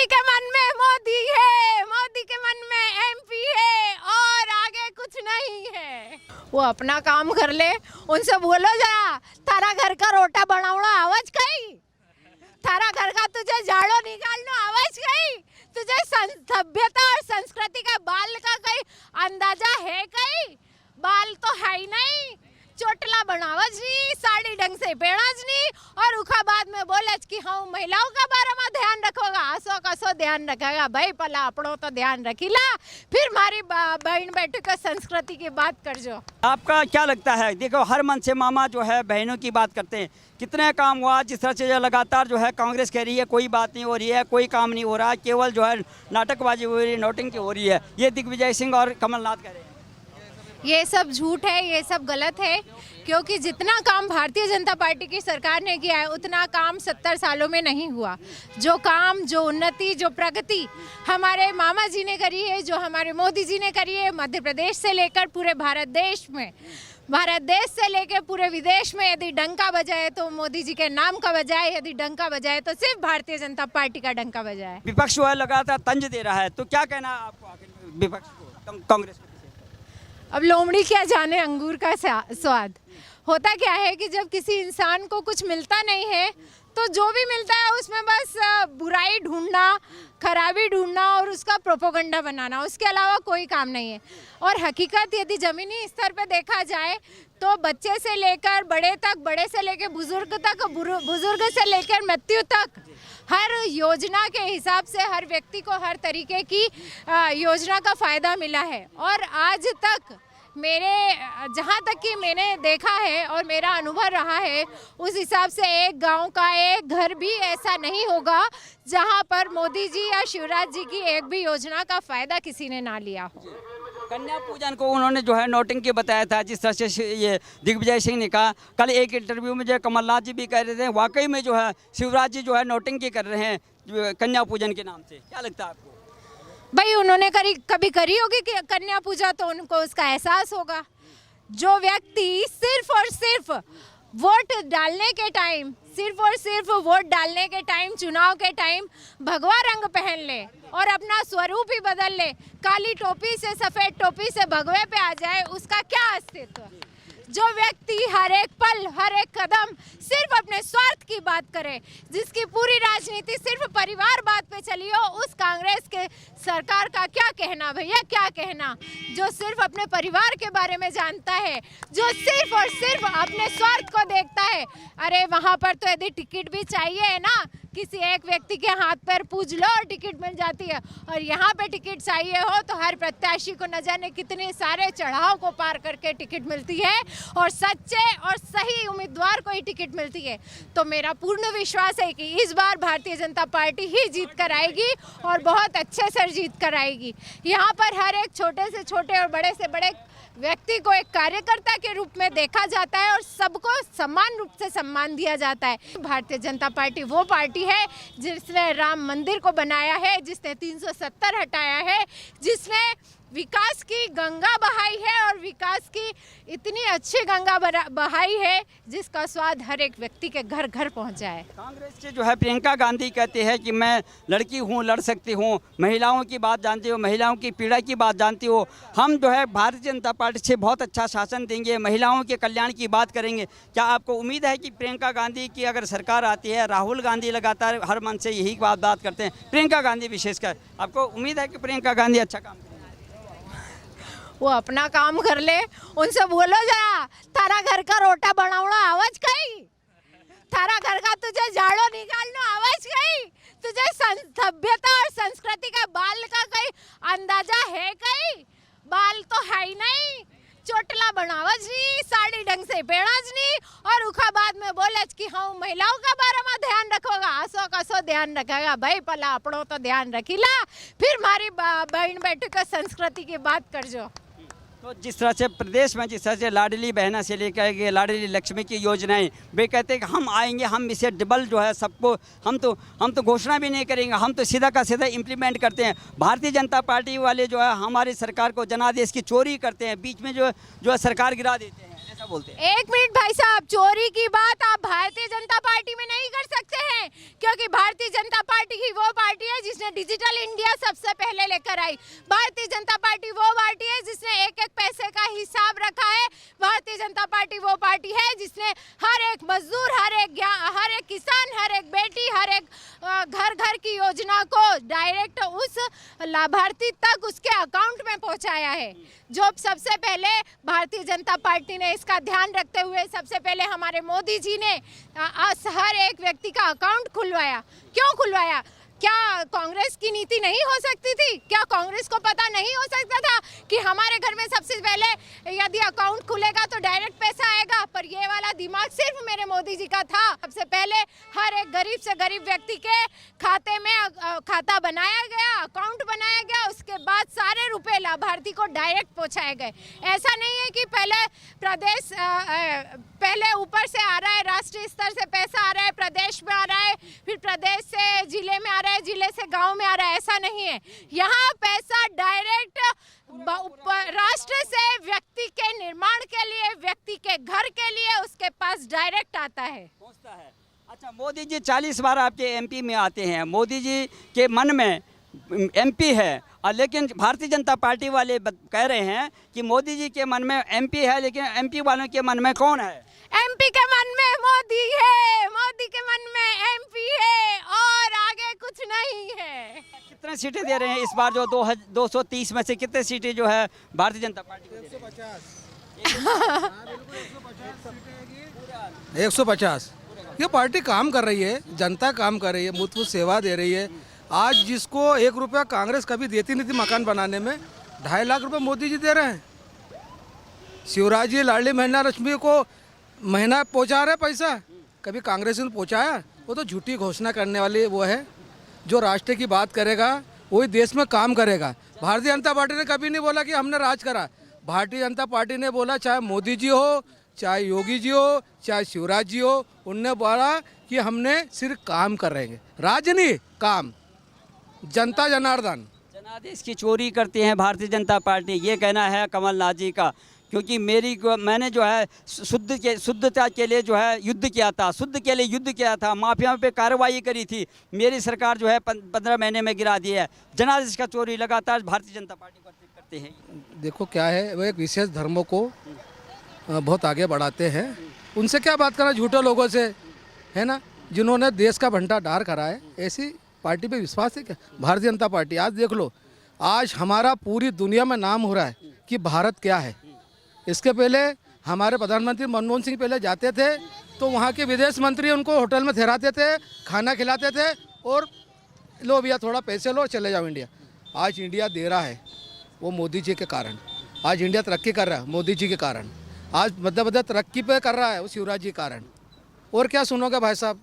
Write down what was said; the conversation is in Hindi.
मोदी के मन में मोदी है, मोदी के मन में एमपी है और आगे कुछ नहीं है। वो अपना काम कर ले, उनसे बोलो जरा तारा घर का रोटा बनावड़ा आवाज कहीं, तारा घर का तुझे झाड़ो निकालना आवाज कहीं, तुझे सभ्यता और संस्कृति का बाल का कहीं अंदाजा है कहीं? बाल तो है ही नहीं, चोटला बनावज नहीं, साड़ी ढंग से पहनाज नहीं और उखाबाद में बोलेज कि हाँ महिलाओं का बारे में ध्यान रखोगा, आसो कसो ध्यान रखेगा भाई, पहला अपनों तो ध्यान रखीला, फिर हमारी बहन बेटी का संस्कृति की बात कर जो। आपका क्या लगता है? देखो हर मन से मामा जो है बहनों की बात करते हैं, कितने काम हुआ जिस तरह से जो लगातार जो है कांग्रेस कह रही है कोई बात नहीं हो रही है, कोई काम नहीं हो रहा, केवल जो है नाटकबाजी हो रही है, नोटिंग हो रही है, ये दिग्विजय सिंह और कमलनाथ कह रहे हैं। ये सब झूठ है, ये सब गलत है, क्योंकि जितना काम भारतीय जनता पार्टी की सरकार ने किया है उतना काम 70 सालों में नहीं हुआ। जो काम, जो उन्नति, जो प्रगति हमारे मामा जी ने करी है, जो हमारे मोदी जी ने करी है, मध्य प्रदेश से लेकर पूरे भारत देश में, भारत देश से लेकर पूरे विदेश में यदि डंका बजाए तो मोदी जी के नाम का बजाए, यदि डंका बजाए तो सिर्फ भारतीय जनता पार्टी का डंका बजाए। विपक्ष जो है लगातार तंज दे रहा है, तो क्या कहना है आपको आखिर विपक्ष को, कांग्रेस को? अब लोमड़ी क्या जाने अंगूर का स्वाद। होता क्या है कि जब किसी इंसान को कुछ मिलता नहीं है तो जो भी मिलता है उसमें बस बुराई ढूंढना, खराबी ढूंढना और उसका प्रोपोगंडा बनाना, उसके अलावा कोई काम नहीं है। और हकीकत यदि ज़मीनी स्तर पे देखा जाए तो बच्चे से लेकर बड़े तक, बड़े से लेकर बुजुर्ग तक, बुजुर्ग से लेकर मृत्यु तक, हर योजना के हिसाब से हर व्यक्ति को हर तरीके की योजना का फ़ायदा मिला है। और आज तक मेरे जहाँ तक कि मैंने देखा है और मेरा अनुभव रहा है उस हिसाब से एक गांव का एक घर भी ऐसा नहीं होगा जहाँ पर मोदी जी या शिवराज जी की एक भी योजना का फ़ायदा किसी ने ना लिया हो। कन्या पूजन को उन्होंने जो है नोटिंग के बताया था, जिस तरह से ये दिग्विजय सिंह ने कहा। कल एक इंटरव्यू में जो कमलनाथ जी भी कह रहे थे वाकई में जो है शिवराज जी जो है नोटिंग की कर रहे हैं कन्या पूजन के नाम से। क्या लगता है आपको? भाई उन्होंने कभी करी होगी कि कन्या पूजा, तो उनको उसका एहसास होगा। जो व्यक्ति सिर्फ और सिर्फ वोट डालने के टाइम, सिर्फ और सिर्फ वोट डालने के टाइम, चुनाव के टाइम भगवा रंग पहन ले और अपना स्वरूप ही बदल ले, काली टोपी से सफ़ेद टोपी से भगवे पे आ जाए, उसका क्या अस्तित्व? जो व्यक्ति हर एक पल, हर एक कदम सिर्फ अपने स्वार्थ की बात करे, जिसकी पूरी राजनीति सिर्फ परिवार बात पे चली हो, उस कांग्रेस के सरकार का क्या कहना भैया, क्या कहना? जो सिर्फ अपने परिवार के बारे में जानता है, जो सिर्फ और सिर्फ अपने स्वार्थ को देखता है। अरे वहाँ पर तो यदि टिकट भी चाहिए है ना, किसी एक व्यक्ति के हाथ पैर पूज लो और टिकट मिल जाती है, और यहाँ पे टिकट चाहिए हो तो हर प्रत्याशी को न जाने कितने सारे चढ़ाव को पार करके टिकट मिलती है और सच्चे और सही उम्मीदवार को ही टिकट मिलती है। तो मेरा पूर्ण विश्वास है कि इस बार भारतीय जनता पार्टी ही जीत कर आएगी और बहुत अच्छे से जीत कर आएगी। यहाँ पर हर एक छोटे से छोटे और बड़े से बड़े व्यक्ति को एक कार्यकर्ता के रूप में देखा जाता है और सबको समान रूप से सम्मान दिया जाता है। भारतीय जनता पार्टी वो पार्टी है जिसने राम मंदिर को बनाया है, जिसने 370 हटाया है, जिसने विकास की गंगा बहाई है और विकास की इतनी अच्छी गंगा बहाई है जिसका स्वाद हर एक व्यक्ति के घर घर पहुंचा है। कांग्रेस के जो है प्रियंका गांधी कहते हैं कि मैं लड़की हूं, लड़ सकती हूं, महिलाओं की बात जानती हो, महिलाओं की पीड़ा की बात जानती हो, हम जो है भारतीय जनता पार्टी से बहुत अच्छा शासन देंगे, महिलाओं के कल्याण की बात करेंगे। क्या आपको उम्मीद है कि प्रियंका गांधी की अगर सरकार आती है, राहुल गांधी लगातार हर मन से यही बात करते हैं, प्रियंका गांधी विशेषकर, आपको उम्मीद है कि प्रियंका गांधी अच्छा काम करेंगे? वो अपना काम कर ले, उनसे बोलो जरा तारा घर का रोटा बनावड़ा आवाज कहीं, तारा घर का तुझे झाड़ो निकालना आवाज कहीं, तुझे सभ्यता और संस्कृति का बाल का कहीं अंदाजा है कहीं? बाल तो है ही नहीं, चोटला बनावज नहीं, साड़ी ढंग से पहनाज नहीं और उखाबाद में बोलेज कि हाँ महिलाओं का बारे में ध्यान रखोगा, आसो कसो ध्यान रखेगा भाई, पहला अपनों तो ध्यान रखीला, फिर हमारी बहन बेटी का संस्कृति की बात कर जो। तो जिस तरह से प्रदेश में जिस तरह से लाडली बहना से लेकर के लाडली लक्ष्मी की योजनाएं, वे कहते हैं कि हम आएंगे, हम इसे डबल जो है सबको, हम तो घोषणा भी नहीं करेंगे, हम तो सीधा का सीधा इम्प्लीमेंट करते हैं। भारतीय जनता पार्टी वाले जो है हमारी सरकार को जनादेश की चोरी करते हैं, बीच में जो है सरकार गिरा देते हैं, ऐसा बोलते हैं? 1 मिनट भाई साहब, चोरी की बात आप भारतीय जनता पार्टी में नहीं कर सकते हैं, क्योंकि भारतीय जनता पार्टी ही वो पार्टी है जिसने डिजिटल इंडिया सबसे पहले लेकर आई। भारतीय जनता पार्टी वो पार्टी है जिसने एक एक पैसे का हिसाब रखा है। भारतीय जनता पार्टी वो पार्टी है जिसने हर एक मजदूर, हर एक किसान, हर एक बेटी, हर एक घर घर की योजना को डायरेक्ट उस लाभार्थी तक उसके अकाउंट में पहुंचाया है। जो सबसे पहले भारतीय जनता पार्टी ने इसका ध्यान रखते हुए सबसे पहले हमारे मोदी जी ने हर एक व्यक्ति का अकाउंट खुलवाया। क्यों खुलवाया? क्या कांग्रेस की नीति नहीं हो सकती थी? क्या कांग्रेस को पता नहीं हो सकता था कि हमारे घर में सबसे पहले यदि अकाउंट खुलेगा तो डायरेक्ट पैसा आएगा? पर ये वाला दिमाग सिर्फ मेरे मोदी जी का था। सबसे पहले हर एक गरीब से गरीब व्यक्ति के खाते में खाता बनाया गया, अकाउंट बनाया गया, उसके बाद सारे रुपए लाभार्थी को डायरेक्ट पहुंचाए गए। ऐसा नहीं है कि पहले ऊपर से आ रहा है, राष्ट्रीय स्तर से पैसा आ रहा है, प्रदेश में आ रहा है, फिर प्रदेश से जिले में आ रहा है, जिले से गांव में आ रहा है। ऐसा नहीं है। यहाँ पैसा डायरेक्ट राष्ट्र से व्यक्ति के निर्माण के लिए, व्यक्ति के घर के लिए उसके पास डायरेक्ट आता है, पहुंचता है। अच्छा, मोदी जी 40 बार आपके एमपी में आते हैं, मोदी जी के मन में एमपी है, लेकिन भारतीय जनता पार्टी वाले कह रहे हैं कि मोदी जी के मन में एमपी है, लेकिन एमपी वालों के मन में कौन है? एमपी के मन में मोदी है, मोदी के मन में एमपी है, और आगे कुछ नहीं है। कितने सीटें दे रहे हैं इस बार? जो 230 में से कितने सीटें जो है भारतीय जनता पार्टी को? 150। ये पार्टी काम कर रही है, जनता काम कर रही है, मुफ्त सेवा दे रही है। आज जिसको 1 रुपया कांग्रेस कभी देती नहीं थी मकान बनाने में, 2.5 लाख रुपए मोदी जी दे रहे हैं। शिवराज जी लाडली महीना रश्मि को महीना पहुंचा रहे पैसा, कभी कांग्रेस ने पहुंचाया? वो तो झूठी घोषणा करने वाली वो है। जो राष्ट्र की बात करेगा वही देश में काम करेगा। भारतीय जनता पार्टी ने कभी नहीं बोला कि हमने राज करा। भारतीय जनता पार्टी ने बोला, चाहे मोदी जी हो, चाहे योगी जी हो, चाहे शिवराज जी हो, उनने बोला कि हमने सिर्फ काम कर रहेंगे, राज नहीं, काम। जनता जनार्दन। जनादेश की चोरी करते हैं भारतीय जनता पार्टी, ये कहना है कमलनाथ जी का। क्योंकि मैंने जो है शुद्धता के लिए जो है युद्ध किया था, शुद्ध के लिए युद्ध किया था, माफियाओं पे कार्रवाई करी थी। मेरी सरकार जो है 15 महीने में गिरा दी है। जनादेश का चोरी लगातार भारतीय जनता पार्टी करते हैं। देखो क्या है, वो एक विशेष धर्मों को बहुत आगे बढ़ाते हैं। उनसे क्या बात करना झूठे लोगों से, है ना, जिन्होंने देश का भंडार करा है। ऐसी पार्टी पे विश्वास है क्या? भारतीय जनता पार्टी आज देख लो, आज हमारा पूरी दुनिया में नाम हो रहा है कि भारत क्या है। इसके पहले हमारे प्रधानमंत्री मनमोहन सिंह पहले जाते थे तो वहाँ के विदेश मंत्री उनको होटल में ठहराते थे, खाना खिलाते थे, और लो भैया थोड़ा पैसे लो, चले जाओ इंडिया। आज इंडिया दे रहा है वो मोदी जी के कारण। आज इंडिया तरक्की कर रहा है मोदी जी के कारण। आज मध्य प्रदेश तरक्की पे कर रहा है वो शिवराज जी के कारण। और क्या सुनोगे भाई साहब?